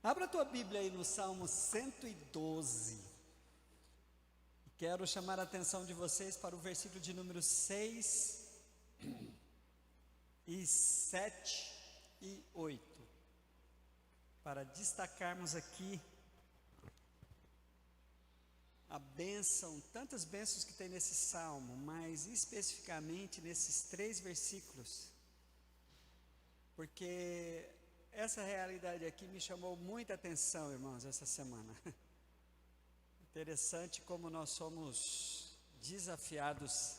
Abra a tua Bíblia aí no Salmo 112. Quero chamar a atenção de vocês para o versículo de número 6 e 7 e 8. Para destacarmos aqui a bênção, tantas bênçãos que tem nesse salmo, mas especificamente nesses 3 versículos, porque essa realidade aqui me chamou muita atenção, irmãos, essa semana. Interessante como nós somos desafiados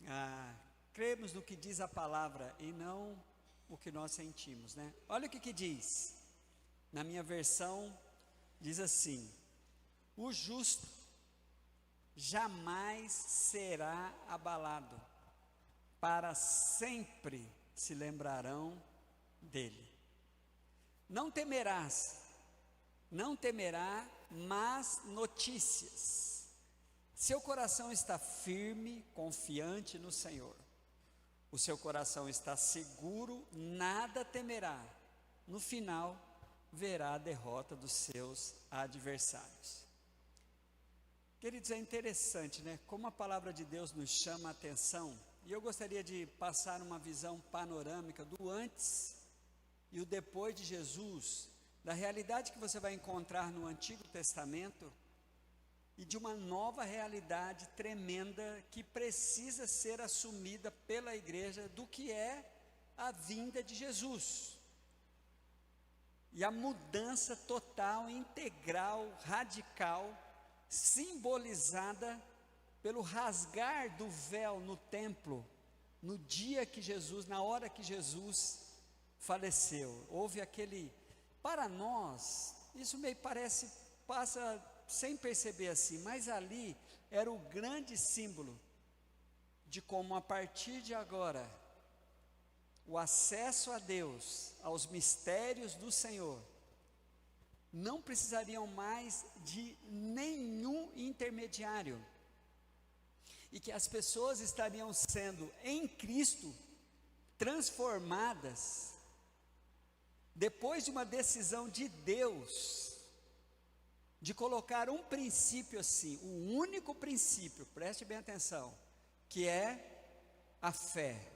a crermos no que diz a palavra e não o que nós sentimos, né? Olha o que diz, na minha versão, diz assim: o justo jamais será abalado, para sempre se lembrarão dele. Não temerá más notícias. Seu coração está firme, confiante no Senhor. O seu coração está seguro, nada temerá. No final, verá a derrota dos seus adversários. Queridos, é interessante, né? Como a palavra de Deus nos chama a atenção. E eu gostaria de passar uma visão panorâmica do antes e o depois de Jesus, da realidade que você vai encontrar no Antigo Testamento e de uma nova realidade tremenda que precisa ser assumida pela igreja do que é a vinda de Jesus. E a mudança total, integral, radical, simbolizada pelo rasgar do véu no templo, no dia que Jesus, na hora que Jesus faleceu. Houve aquele, para nós, isso meio passa sem perceber assim, mas ali era o grande símbolo de como a partir de agora, o acesso a Deus, aos mistérios do Senhor, não precisariam mais de nenhum intermediário, e que as pessoas estariam sendo em Cristo transformadas, depois de uma decisão de Deus, de colocar um princípio assim, o único princípio, preste bem atenção, que é a fé.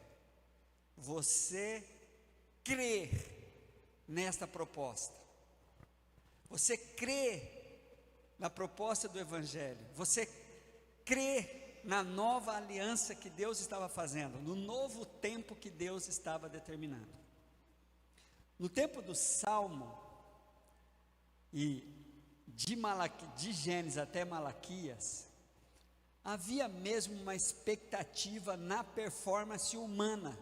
Você crer nesta proposta, você crê na proposta do Evangelho, você crê na nova aliança que Deus estava fazendo, no novo tempo que Deus estava determinando. No tempo do Salmo e de Gênesis até Malaquias, havia mesmo uma expectativa na performance humana.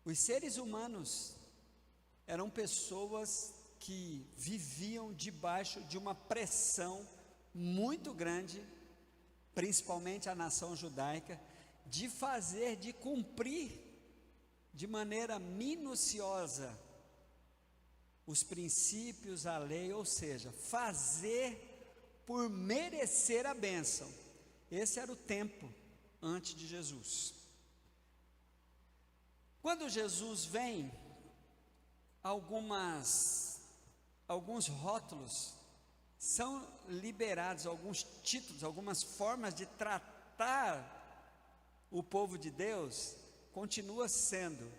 Os seres humanos eram pessoas que viviam debaixo de uma pressão muito grande, principalmente a nação judaica, de cumprir de maneira minuciosa os princípios, a lei, ou seja, fazer por merecer a bênção. Esse era o tempo antes de Jesus. Quando Jesus vem, alguns rótulos são liberados, alguns títulos, algumas formas de tratar o povo de Deus, continua sendo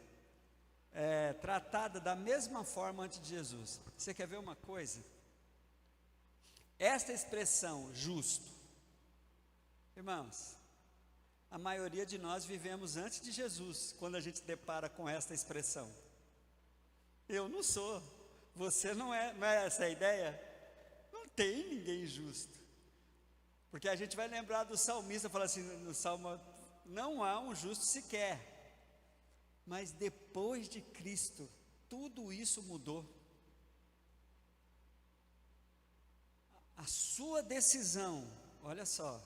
tratada da mesma forma antes de Jesus. Você quer ver uma coisa? Esta expressão, justo, irmãos, a maioria de nós vivemos antes de Jesus, quando a gente depara com esta expressão. Eu não sou, você não é essa a ideia? Não tem ninguém justo, porque a gente vai lembrar do salmista, fala assim no Salmo, não há um justo sequer. Mas depois de Cristo, tudo isso mudou. A sua decisão, olha só,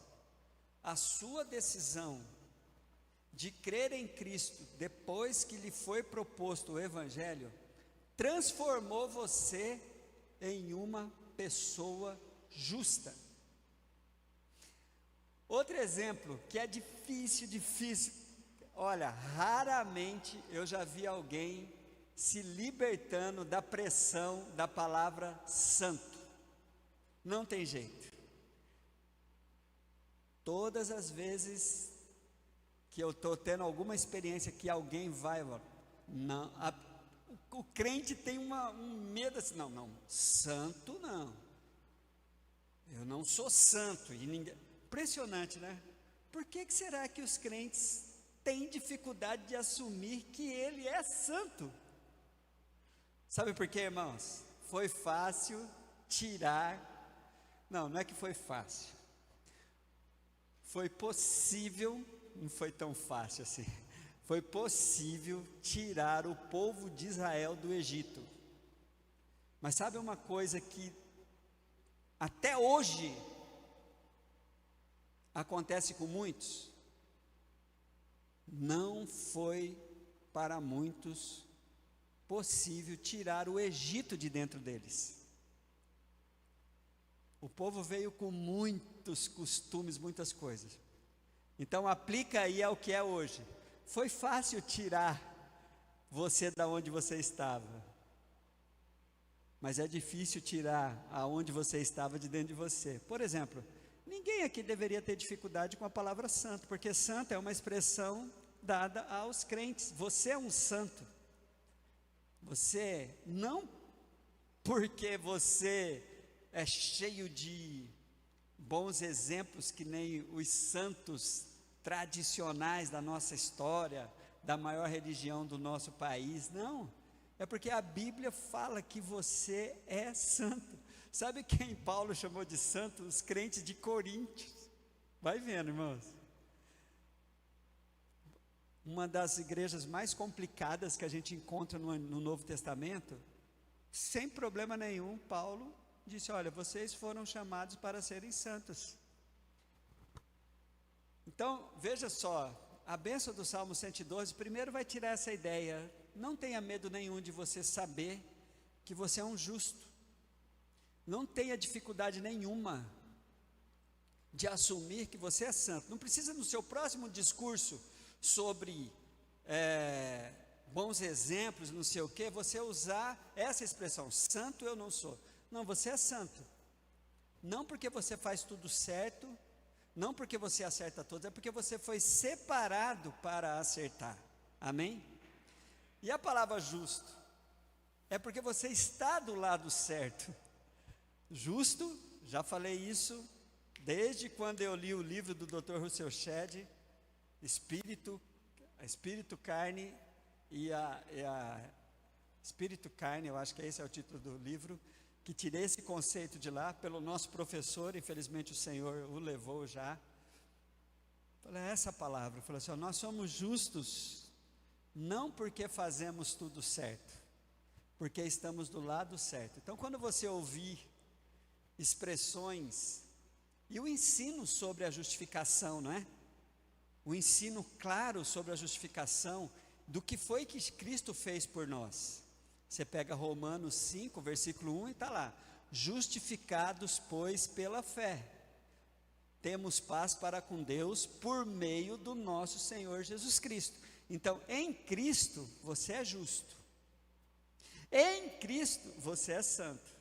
a sua decisão de crer em Cristo, depois que lhe foi proposto o Evangelho, transformou você em uma pessoa justa. Outro exemplo, que é difícil, olha, raramente eu já vi alguém se libertando da pressão da palavra santo. Não tem jeito. Todas as vezes que eu estou tendo alguma experiência que alguém vai, não, o crente tem um medo assim, não, santo não, eu não sou santo, e ninguém, impressionante, né? Por que será que os crentes têm dificuldade de assumir que ele é santo? Sabe por quê, irmãos? Foi fácil tirar, não é que foi fácil, foi possível, não foi tão fácil assim, foi possível tirar o povo de Israel do Egito. Mas sabe uma coisa que até hoje acontece com muitos? Não foi para muitos possível tirar o Egito de dentro deles. O povo veio com muitos costumes, muitas coisas. Então aplica aí ao que é hoje. Foi fácil tirar você da onde você estava, mas é difícil tirar aonde você estava de dentro de você. Por exemplo, ninguém aqui deveria ter dificuldade com a palavra santo, porque santo é uma expressão dada aos crentes. Você é um santo. Você, não porque você é cheio de bons exemplos, que nem os santos tradicionais da nossa história, da maior religião do nosso país, não, é porque a Bíblia fala que você é santo. Sabe quem Paulo chamou de santo? Os crentes de Coríntios. Vai vendo, irmãos. Uma das igrejas mais complicadas que a gente encontra no Novo Testamento, sem problema nenhum, Paulo disse: olha, vocês foram chamados para serem santos. Então, veja só, a bênção do Salmo 112, primeiro vai tirar essa ideia, não tenha medo nenhum de você saber que você é um justo, não tenha dificuldade nenhuma de assumir que você é santo, não precisa no seu próximo discurso sobre bons exemplos, não sei o que, você usar essa expressão, santo eu não sou. Não, você é santo, não porque você faz tudo certo, não porque você acerta todos, é porque você foi separado para acertar, amém? E a palavra justo, é porque você está do lado certo. Justo, já falei isso, desde quando eu li o livro do Dr. Russell Shedd, Espírito, Carne Espírito, Carne, eu acho que esse é o título do livro, que tirei esse conceito de lá, pelo nosso professor, infelizmente o Senhor o levou já. Falei, essa palavra, falei assim, nós somos justos, não porque fazemos tudo certo, porque estamos do lado certo. Então quando você ouvir expressões, e o ensino sobre a justificação, não é? O ensino claro sobre a justificação, do que foi que Cristo fez por nós. Você pega Romanos 5, versículo 1 e está lá: justificados, pois, pela fé, temos paz para com Deus por meio do nosso Senhor Jesus Cristo. Então, em Cristo, você é justo. Em Cristo, você é santo.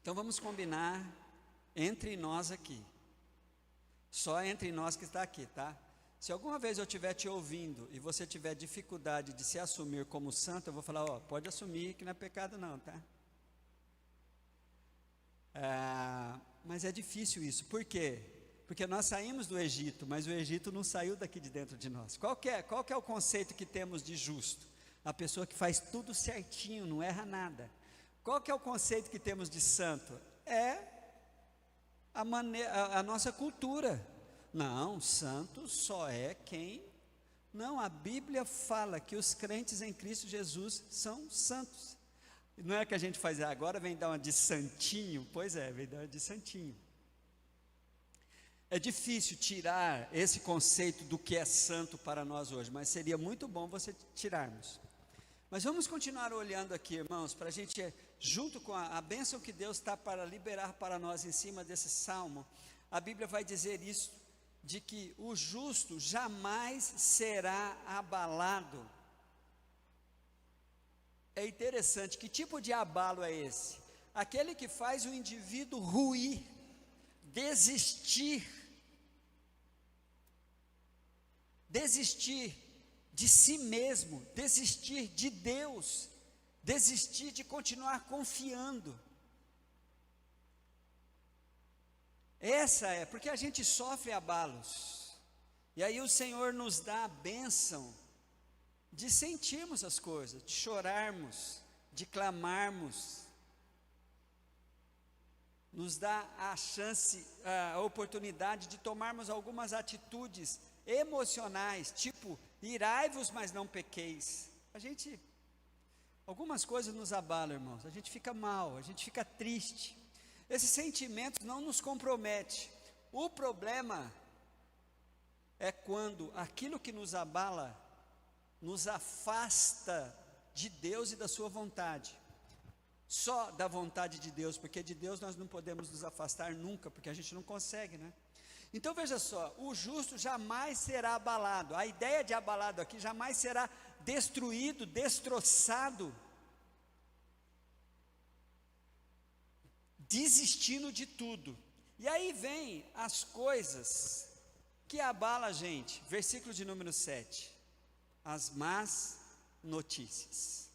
Então, vamos combinar entre nós aqui. Só entre nós que está aqui, tá? Se alguma vez eu estiver te ouvindo e você tiver dificuldade de se assumir como santo, eu vou falar, pode assumir que não é pecado não, tá? Mas é difícil isso, por quê? Porque nós saímos do Egito, mas o Egito não saiu daqui de dentro de nós. Qual que é o conceito que temos de justo? A pessoa que faz tudo certinho, não erra nada. Qual que é o conceito que temos de santo? É a nossa cultura. Não, santo só é quem... Não, a Bíblia fala que os crentes em Cristo Jesus são santos. Não é que a gente faz, agora vem dar uma de santinho. Pois é, vem dar uma de santinho. É difícil tirar esse conceito do que é santo para nós hoje, mas seria muito bom você tirarmos. Mas vamos continuar olhando aqui, irmãos, para a gente, junto com a bênção que Deus está para liberar para nós em cima desse salmo, a Bíblia vai dizer isso, de que o justo jamais será abalado É interessante, que tipo de abalo é esse? Aquele que faz o indivíduo ruir, desistir de si mesmo, desistir de Deus, desistir de continuar confiando. Essa é, porque a gente sofre abalos, e aí o Senhor nos dá a bênção de sentirmos as coisas, de chorarmos, de clamarmos, nos dá a chance, a oportunidade de tomarmos algumas atitudes emocionais, tipo, irai-vos, mas não pequeis. Algumas coisas nos abalam, irmãos, a gente fica mal, a gente fica triste, esses sentimentos não nos comprometem. O problema é quando aquilo que nos abala, nos afasta de Deus e da sua vontade, só da vontade de Deus, porque de Deus nós não podemos nos afastar nunca, porque a gente não consegue, né? Então veja só, o justo jamais será abalado, a ideia de abalado aqui jamais será destruído, destroçado, desistindo de tudo. E aí vem as coisas que abalam a gente, versículo de número 7, as más notícias.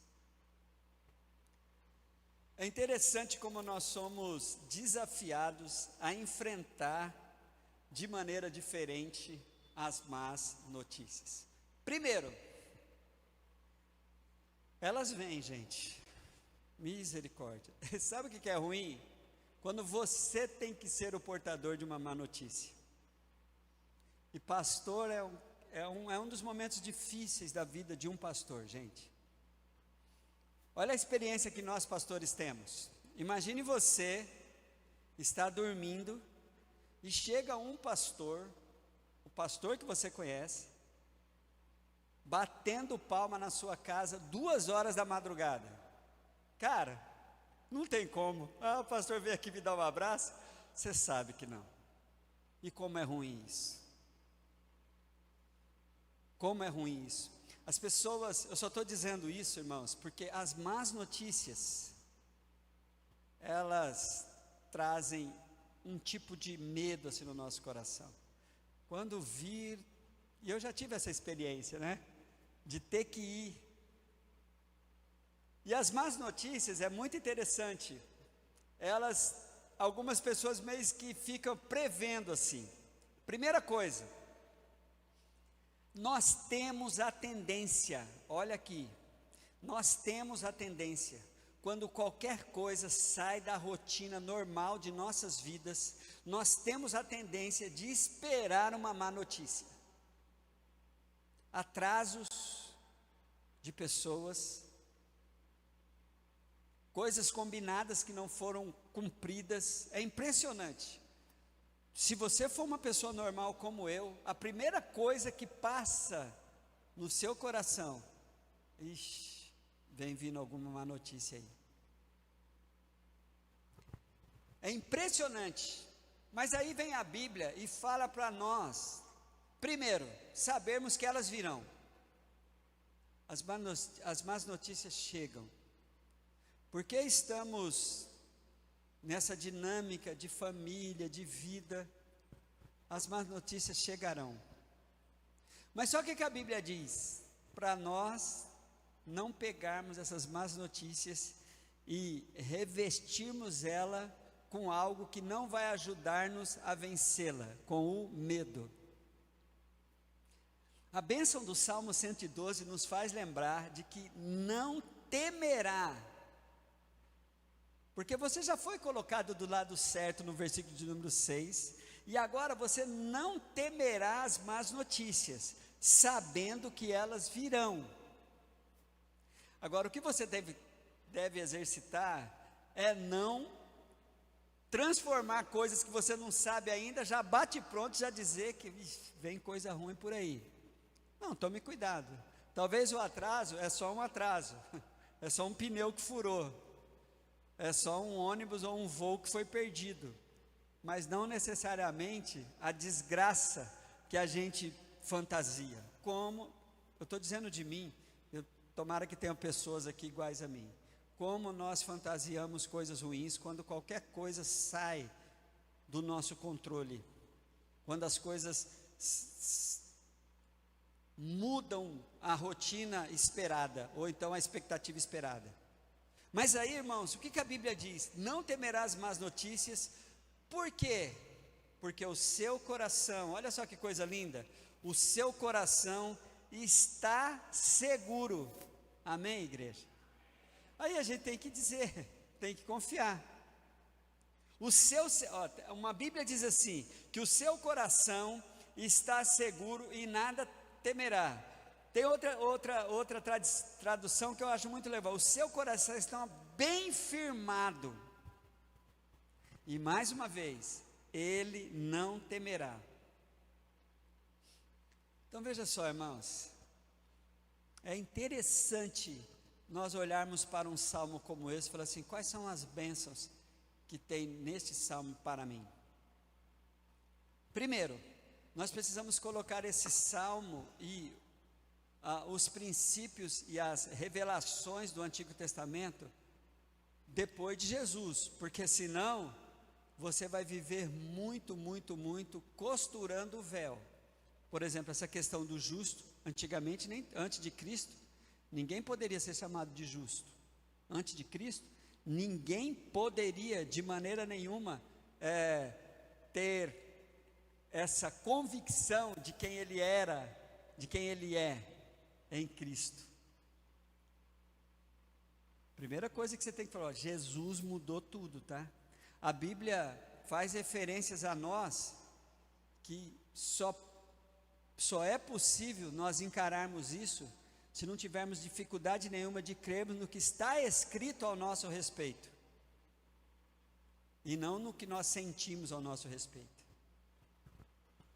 É interessante como nós somos desafiados a enfrentar de maneira diferente as más notícias. Primeiro, elas vêm, gente, misericórdia. Sabe o que é ruim? Quando você tem que ser o portador de uma má notícia. E pastor é um dos momentos difíceis da vida de um pastor, gente. Olha a experiência que nós pastores temos. Imagine você estar dormindo e chega um pastor, o pastor que você conhece, batendo palma na sua casa 2 horas da madrugada. Cara, não tem como. O pastor veio aqui me dar um abraço. Você sabe que não. E como é ruim isso. Como é ruim isso. As pessoas, eu só estou dizendo isso, irmãos, porque as más notícias, elas trazem um tipo de medo assim no nosso coração. Quando vir, e eu já tive essa experiência, né? De ter que ir. E as más notícias é muito interessante. Algumas pessoas meio que ficam prevendo assim. Primeira coisa, nós temos a tendência, olha aqui, nós temos a tendência, quando qualquer coisa sai da rotina normal de nossas vidas, nós temos a tendência de esperar uma má notícia. Atrasos de pessoas, coisas combinadas que não foram cumpridas, é impressionante. Se você for uma pessoa normal como eu, a primeira coisa que passa no seu coração, vem vindo alguma má notícia aí. É impressionante, mas aí vem a Bíblia e fala para nós, primeiro, sabermos que elas virão. As más notícias chegam, porque estamos nessa dinâmica de família, de vida, as más notícias chegarão. Mas só que a Bíblia diz? Para nós não pegarmos essas más notícias e revestirmos ela com algo que não vai ajudar-nos a vencê-la, com o medo. A bênção do Salmo 112 nos faz lembrar de que não temerá, porque você já foi colocado do lado certo no versículo de número 6, e agora você não temerá as más notícias, sabendo que elas virão. Agora, o que você deve exercitar é não transformar coisas que você não sabe ainda, já bate pronto, já dizer que vem coisa ruim por aí. Não, tome cuidado. Talvez o atraso é só um atraso, é só um pneu que furou, é só um ônibus ou um voo que foi perdido, mas não necessariamente a desgraça que a gente fantasia. Como, eu estou dizendo de mim, tomara que tenham pessoas aqui iguais a mim. Como nós fantasiamos coisas ruins quando qualquer coisa sai do nosso controle. Quando as coisas mudam a rotina esperada, ou então a expectativa esperada. Mas aí, irmãos, o que a Bíblia diz? Não temerás más notícias. Por quê? Porque o seu coração, olha só que coisa linda, o seu coração está seguro. Amém, igreja? Aí a gente tem que dizer, tem que confiar. Uma Bíblia diz assim, que o seu coração está seguro e nada temerá. Tem outra tradução que eu acho muito legal. O seu coração está bem firmado. E mais uma vez, ele não temerá. Então veja só, irmãos. É interessante nós olharmos para um salmo como esse e falar assim, quais são as bênçãos que tem neste salmo para mim? Primeiro, nós precisamos colocar esse salmo e os princípios e as revelações do Antigo Testamento depois de Jesus, porque senão você vai viver muito costurando o véu. Por exemplo, essa questão do justo, antigamente, antes de Cristo, ninguém poderia ser chamado de justo. Antes de Cristo, ninguém poderia de maneira nenhuma ter essa convicção de quem ele era, de quem ele é em Cristo. Primeira coisa que você tem que falar, Jesus mudou tudo, tá? A Bíblia faz referências a nós que só é possível nós encararmos isso se não tivermos dificuldade nenhuma de crermos no que está escrito ao nosso respeito e não no que nós sentimos ao nosso respeito.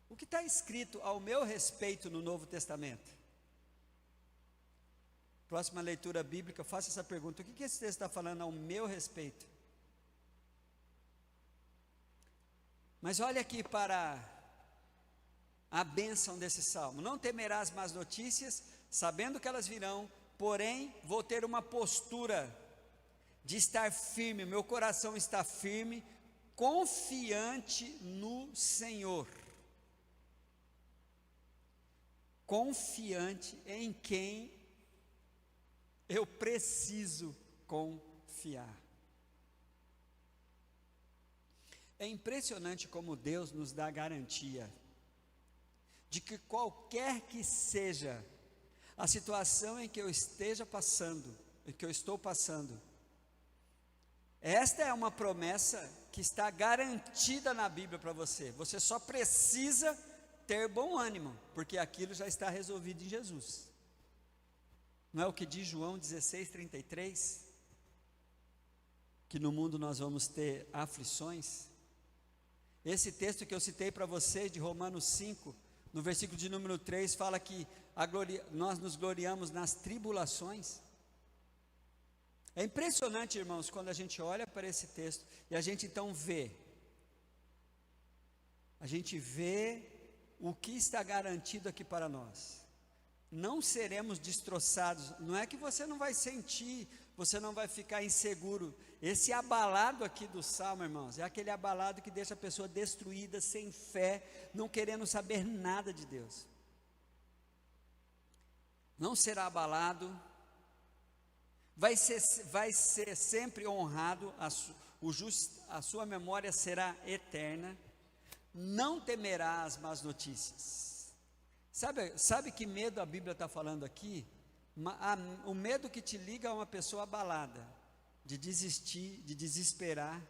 O que está escrito ao meu respeito no Novo Testamento? Próxima leitura bíblica, eu faço essa pergunta: o que esse texto está falando ao meu respeito? Mas olha aqui para a bênção desse salmo: não temerás más notícias, sabendo que elas virão, porém vou ter uma postura de estar firme, meu coração está firme, confiante no Senhor. Confiante em quem eu preciso confiar. É impressionante como Deus nos dá garantia de que qualquer que seja a situação em que eu esteja passando, em que eu estou passando, esta é uma promessa que está garantida na Bíblia para você. Você só precisa ter bom ânimo, porque aquilo já está resolvido em Jesus. Não é o que diz João 16:33? Que no mundo nós vamos ter aflições. Esse texto que eu citei para vocês de Romanos 5, no versículo de número 3, fala que nós nos gloriamos nas tribulações. É impressionante, irmãos, quando a gente olha para esse texto e a gente então vê o que está garantido aqui para nós. Não seremos destroçados. Não é que você não vai sentir, você não vai ficar inseguro. Esse abalado aqui do salmo, irmãos, é aquele abalado que deixa a pessoa destruída, sem fé, não querendo saber nada de Deus. Não será abalado, vai ser sempre honrado, a sua memória será eterna, não temerá as más notícias. Sabe que medo a Bíblia está falando aqui? O medo que te liga a uma pessoa abalada, de desistir, de desesperar.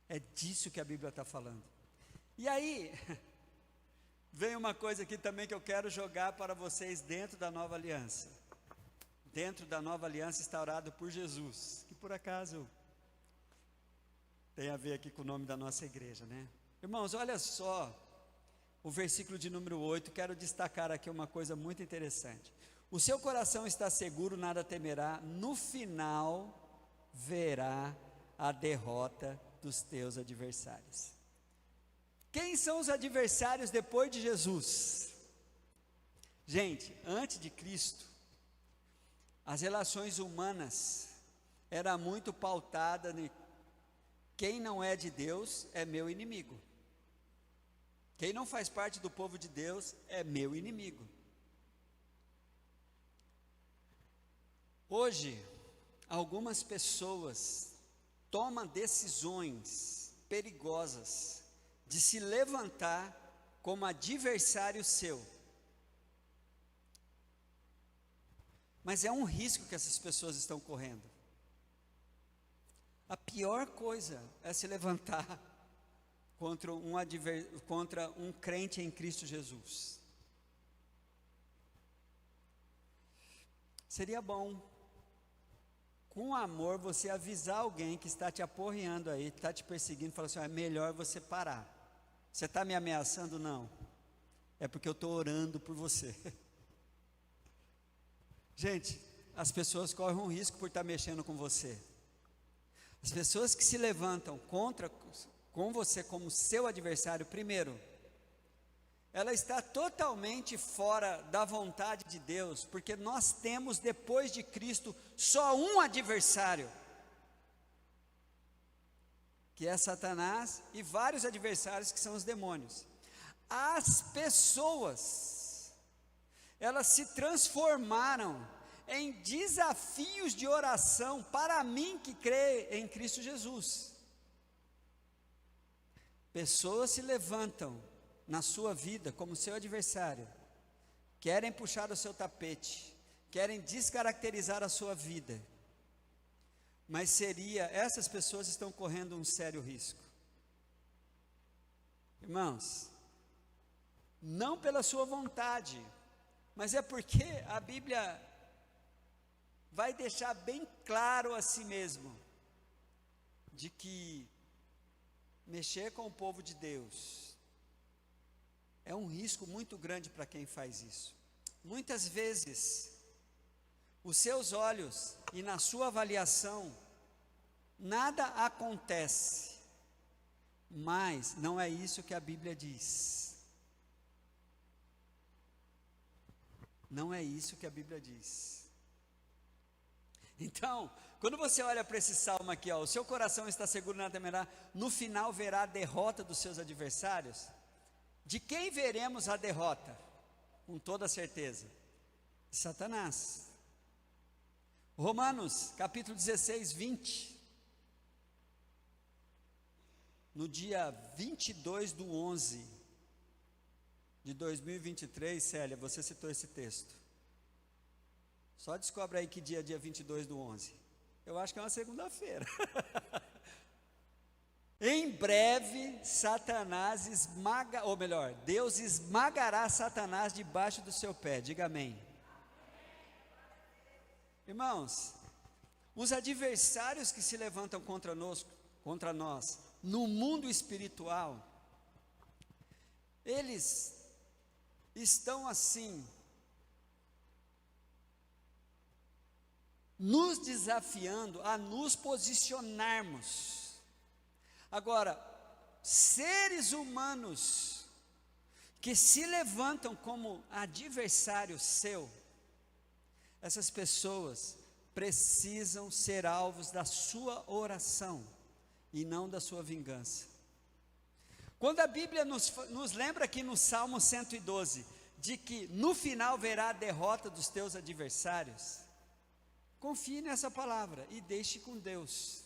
É disso que a Bíblia está falando. E aí, vem uma coisa aqui também que eu quero jogar para vocês dentro da nova aliança. Dentro da nova aliança instaurada por Jesus, que por acaso tem a ver aqui com o nome da nossa igreja, né? Irmãos, olha só o versículo de número 8, quero destacar aqui uma coisa muito interessante. O seu coração está seguro, nada temerá, no final verá a derrota dos teus adversários. Quem são os adversários depois de Jesus? Gente, antes de Cristo, as relações humanas eram muito pautadas em quem não é de Deus é meu inimigo. Quem não faz parte do povo de Deus é meu inimigo. Hoje, algumas pessoas tomam decisões perigosas de se levantar como adversário seu. Mas é um risco que essas pessoas estão correndo. A pior coisa é se levantar contra um crente em Cristo Jesus. Seria bom, com amor, você avisar alguém que está te aporreando aí, está te perseguindo, falar assim: é melhor você parar. Você está me ameaçando? Não. É porque eu estou orando por você. Gente, as pessoas correm um risco por estar mexendo com você. As pessoas que se levantam com você como seu adversário, primeiro, ela está totalmente fora da vontade de Deus, porque nós temos, depois de Cristo, só um adversário, que é Satanás, e vários adversários que são os demônios. As pessoas, elas se transformaram em desafios de oração para mim que crê em Cristo Jesus. Pessoas se levantam na sua vida como seu adversário, querem puxar o seu tapete, querem descaracterizar a sua vida, mas essas pessoas estão correndo um sério risco. Irmãos, não pela sua vontade, mas é porque a Bíblia vai deixar bem claro a si mesmo, de que mexer com o povo de Deus é um risco muito grande para quem faz isso. Muitas vezes, os seus olhos e na sua avaliação, nada acontece, mas não é isso que a Bíblia diz. Não é isso que a Bíblia diz. Então, quando você olha para esse salmo aqui, ó, o seu coração está seguro, nada temerá, no final verá a derrota dos seus adversários. De quem veremos a derrota? Com toda certeza, de Satanás. Romanos, capítulo 16, 20. No dia 22 do 11 de 2023, Célia, você citou esse texto. Só descobre aí que dia é dia 22 do 11. Eu acho que é uma segunda-feira. Em breve, Satanás Deus esmagará Satanás debaixo do seu pé. Diga amém. Irmãos, os adversários que se levantam contra nós, no mundo espiritual, eles estão assim, nos desafiando a nos posicionarmos. Agora, seres humanos que se levantam como adversário seu, essas pessoas precisam ser alvos da sua oração e não da sua vingança. Quando a Bíblia nos lembra aqui no Salmo 112, de que no final verá a derrota dos teus adversários, confie nessa palavra e deixe com Deus.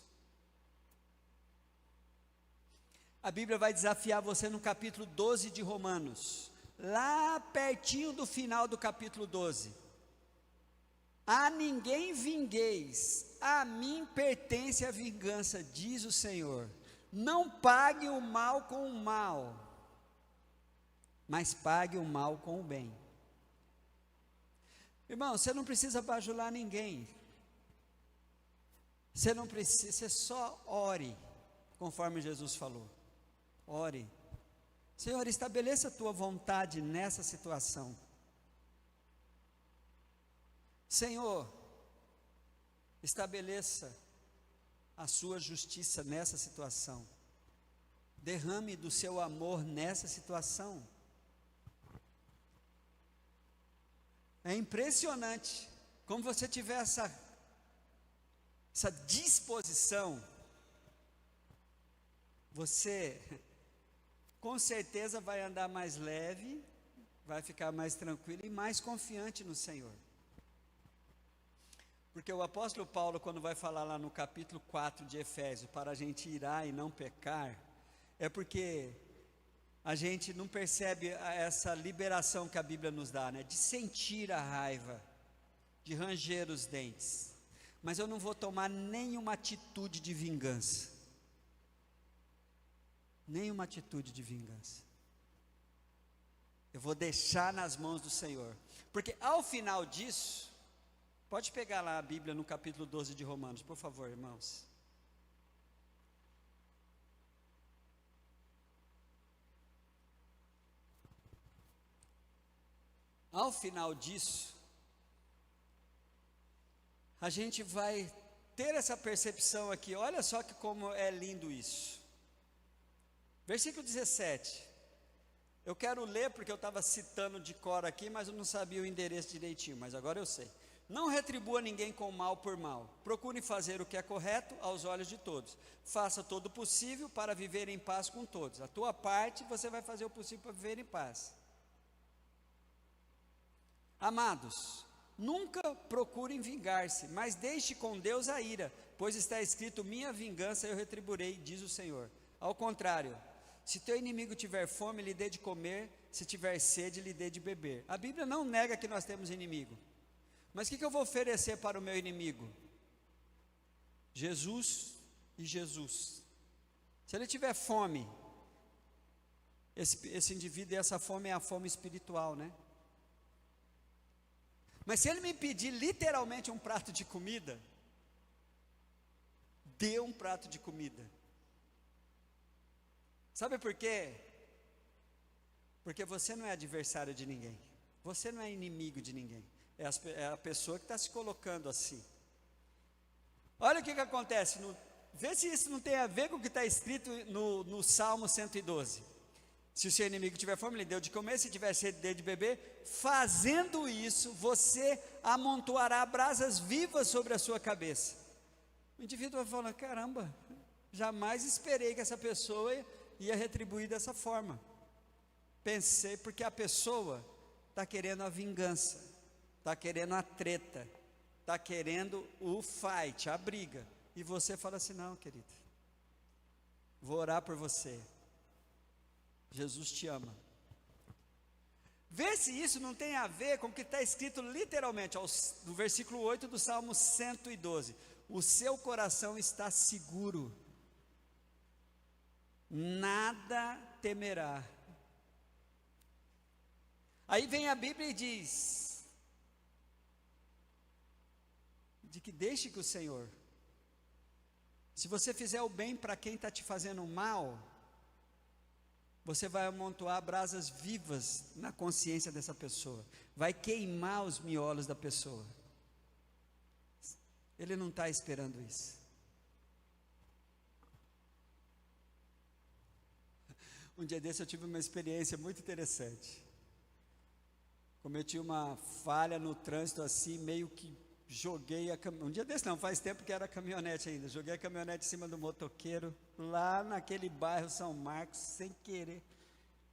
A Bíblia vai desafiar você no capítulo 12 de Romanos, lá pertinho do final do capítulo 12. A ninguém vingueis, a mim pertence a vingança, diz o Senhor. Não pague o mal com o mal, mas pague o mal com o bem. Irmão, você não precisa bajular ninguém. Você não precisa, você só ore, conforme Jesus falou. Ore. Senhor, estabeleça a tua vontade nessa situação. Senhor, estabeleça a sua justiça nessa situação. Derrame do seu amor nessa situação. É impressionante como você tiver essa disposição, você com certeza vai andar mais leve, vai ficar mais tranquilo e mais confiante no Senhor. Porque o apóstolo Paulo, quando vai falar lá no capítulo 4 de Efésios, para a gente irar e não pecar, é porque a gente não percebe essa liberação que a Bíblia nos dá, né? De sentir a raiva, de ranger os dentes. Mas eu não vou tomar nenhuma atitude de vingança. Nenhuma atitude de vingança. Eu vou deixar nas mãos do Senhor. Porque ao final disso, pode pegar lá a Bíblia no capítulo 12 de Romanos, por favor, irmãos. Ao final disso, a gente vai ter essa percepção aqui. Olha só que como é lindo isso. Versículo 17. Eu quero ler porque eu estava citando de cor aqui, mas eu não sabia o endereço direitinho, mas agora eu sei. Não retribua ninguém com mal por mal. Procure fazer o que é correto aos olhos de todos. Faça todo o possível para viver em paz com todos. A tua parte, você vai fazer o possível para viver em paz. Amados, nunca procurem vingar-se, mas deixe com Deus a ira, pois está escrito: minha vingança eu retribuirei, diz o Senhor. Ao contrário, se teu inimigo tiver fome, lhe dê de comer, se tiver sede, lhe dê de beber. A Bíblia não nega que nós temos inimigo, mas o que eu vou oferecer para o meu inimigo? Jesus e Jesus. Se ele tiver fome, esse indivíduo, e essa fome é a fome espiritual, né? Mas se ele me pedir literalmente um prato de comida, dê um prato de comida. Sabe por quê? Porque você não é adversário de ninguém, você não é inimigo de ninguém, é a pessoa que está se colocando assim. Olha o que acontece, vê se isso não tem a ver com o que está escrito no Salmo 112. Se o seu inimigo tiver fome, lhe deu de comer, se tiver sede, dê de beber. Fazendo isso, você amontoará brasas vivas sobre a sua cabeça. O indivíduo vai falar: caramba, jamais esperei que essa pessoa ia retribuir dessa forma. Pensei, porque a pessoa está querendo a vingança, está querendo a treta, está querendo o fight, a briga. E você fala assim: não, querido, vou orar por você. Jesus te ama. Vê se isso não tem a ver com o que está escrito literalmente, no versículo 8 do Salmo 112. O seu coração está seguro, nada temerá. Aí vem a Bíblia e diz, de que deixe que o Senhor, se você fizer o bem para quem está te fazendo mal, você vai amontoar brasas vivas na consciência dessa pessoa, vai queimar os miolos da pessoa. Ele não está esperando isso. Um dia desse eu tive uma experiência muito interessante. Cometi uma falha no trânsito assim, meio que joguei a caminhonete. Um dia desse não, faz tempo que era caminhonete ainda. Joguei a caminhonete em cima do motoqueiro, lá naquele bairro São Marcos, sem querer.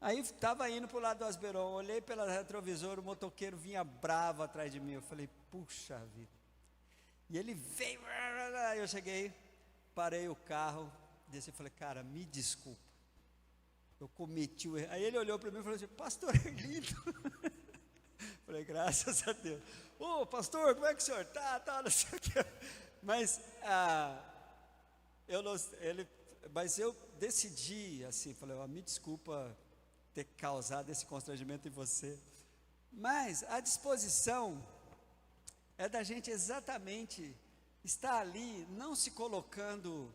Aí estava indo para o lado do Asberon, olhei pela retrovisor, o motoqueiro vinha bravo atrás de mim. Eu falei: puxa vida. E ele veio, aí eu cheguei, parei o carro, desci e falei: cara, me desculpa, eu cometi o erro. Aí ele olhou para mim e falou assim: pastor Erlindo. Falei: graças a Deus. Ô pastor, como é que o senhor está? Não sei o que. Mas eu decidi assim, falei: me desculpa ter causado esse constrangimento em você, mas a disposição é da gente exatamente estar ali, não se colocando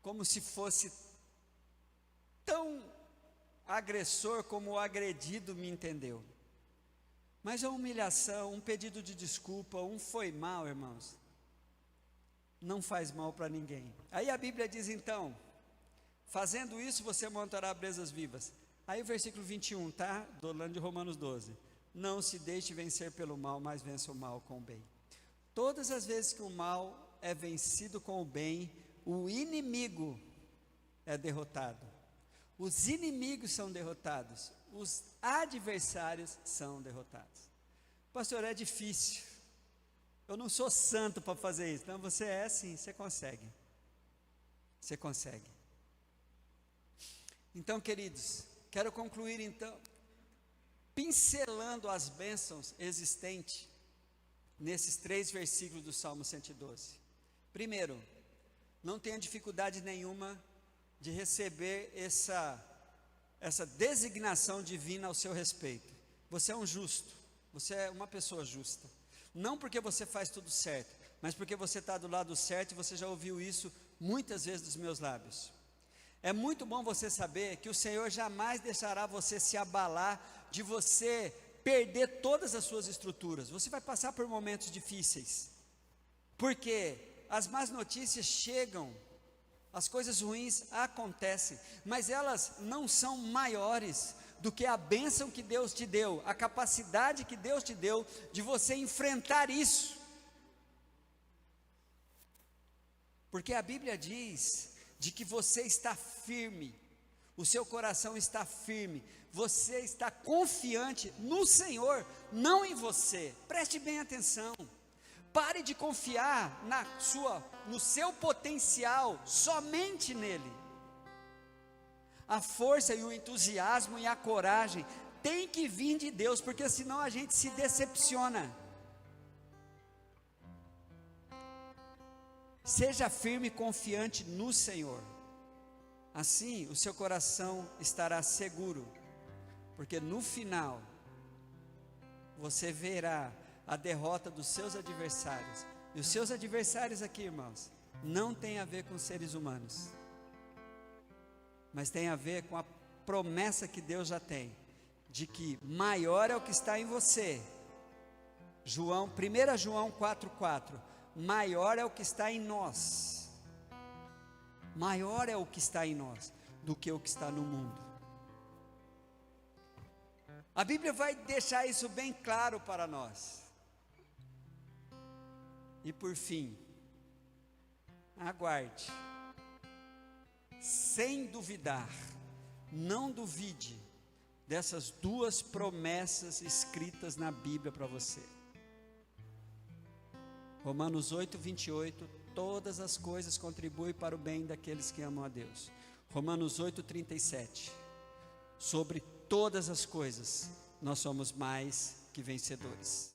como se fosse tão agressor como o agredido me entendeu. Mas a humilhação, um pedido de desculpa, um foi mal, irmãos, não faz mal para ninguém. Aí a Bíblia diz então, fazendo isso você montará brasas vivas. Aí o versículo 21, tá? Do lado de Romanos 12. Não se deixe vencer pelo mal, mas vença o mal com o bem. Todas as vezes que o mal é vencido com o bem, o inimigo é derrotado. Os inimigos são derrotados, os adversários são derrotados. Pastor, é difícil. Eu não sou santo para fazer isso. Não, você é sim, você consegue. Você consegue. Então, queridos, quero concluir então, pincelando as bênçãos existentes nesses 3 versículos do Salmo 112. Primeiro, não tenha dificuldade nenhuma de receber essa designação divina ao seu respeito. Você é um justo, você é uma pessoa justa. Não porque você faz tudo certo, mas porque você está do lado certo e você já ouviu isso muitas vezes dos meus lábios. É muito bom você saber que o Senhor jamais deixará você se abalar, de você perder todas as suas estruturas. Você vai passar por momentos difíceis, porque as más notícias chegam, as coisas ruins acontecem, mas elas não são maiores do que a bênção que Deus te deu, a capacidade que Deus te deu de você enfrentar isso. Porque a Bíblia diz de que você está firme, o seu coração está firme, você está confiante no Senhor, não em você. Preste bem atenção. Pare de confiar no seu potencial, somente nele. A força e o entusiasmo e a coragem tem que vir de Deus, porque senão a gente se decepciona. Seja firme e confiante no Senhor. Assim o seu coração estará seguro, porque no final você verá a derrota dos seus adversários. E os seus adversários aqui, irmãos, não tem a ver com seres humanos, mas tem a ver com a promessa que Deus já tem, de que maior é o que está em você. 1 João 4,4, maior é o que está em nós, maior é o que está em nós, do que o que está no mundo. A Bíblia vai deixar isso bem claro para nós. E por fim, aguarde, sem duvidar, não duvide dessas 2 promessas escritas na Bíblia para você. Romanos 8:28, todas as coisas contribuem para o bem daqueles que amam a Deus. Romanos 8:37, sobre todas as coisas nós somos mais que vencedores.